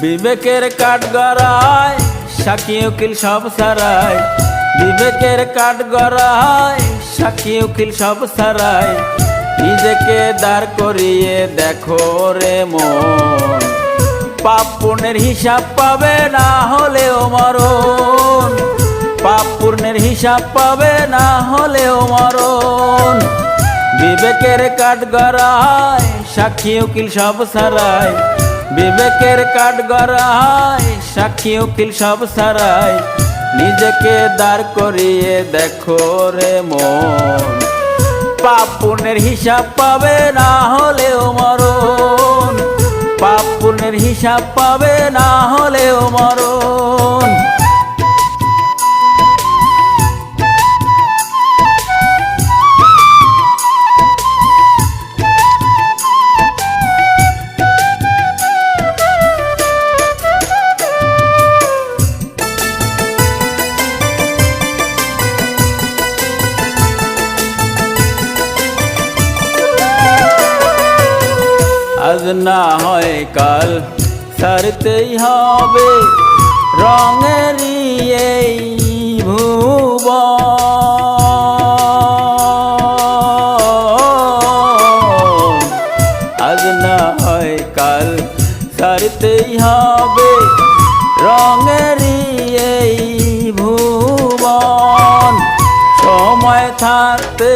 বিবেকের কাঠগড়ায় সাক্ষী উকিল সব সারায়, বিবেকের কাঠগড়ায় সাক্ষী উকিল সব সারায়। নিজেকে দাঁড় করিয়ে দেখো রে মন, পাপ পুণ্যের হিসাব পাবে না হলেও মরণ, পাপ পুণ্যের হিসাব পাবে না হলেও মরণ। বিবেকের কাঠগড়ায় সাক্ষী উকিল সব সারায়, বিবেকের কাঠগড়ায় সাক্ষী উকিল সব সারায়। নিজেকে দাঁড় করিয়ে দেখো রে মন, পাপ পুণ্যের হিসাব পাবে না হলেও মরণ, পাপ পুণ্যের হিসাব পাবে না হলেও মরণ। আজ না হয় কাল ছাড়তেই হবে রঙেরই এই ভুবন। আজ না হয় কাল ছাড়তেই হবে রঙেরই এই ভুবন। সময় থাকতে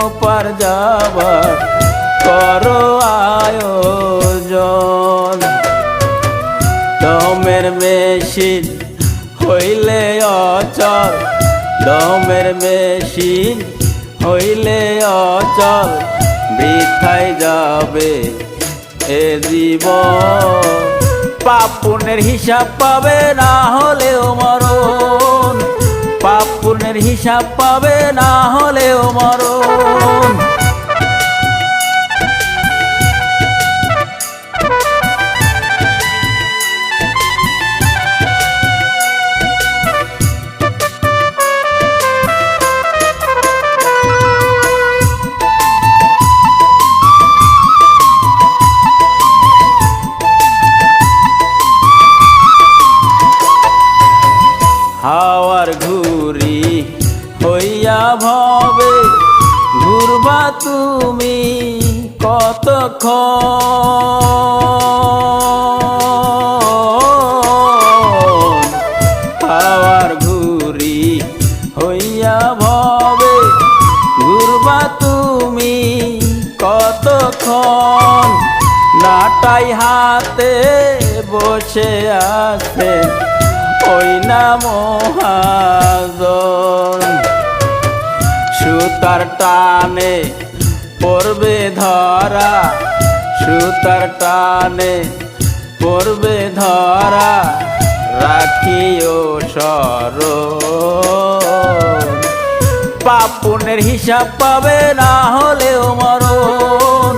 ওপার যাবার করো আয়োজন। দমের মেশিন হইলে অচল, দমের মেশিন হইলে অচল। বৃথায় যাবে এ জীবন, পাপ পুণ্যের হিসাব পাবে না হলেও মরণ, পাপ পুণ্যের হিসাব পাবে না হলেও মরণ। হাওয়ার ঘুরি হইয়া ভবে ঘুরবা তুমি কতক্ষণ। হাওয়ার ঘুরি হইয়া ভবে ঘুরবা তুমি কতক্ষণ। নাটাই হাতে বসে আছে ওই না মহাজন। সুতার টানে পড়বে ধরা, সুতার টানে পড়বে ধরা। রাখিও স্মরণ, পাপ পুণ্যের হিসাব পাবে না হলেও মরণ,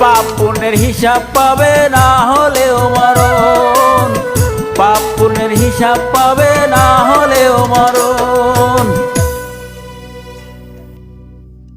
পাপ পুণ্যের হিসাব পাবে না হলেও মরণ, পাপ পুণ্যের হিসাব পাবে না হলেও মরণ।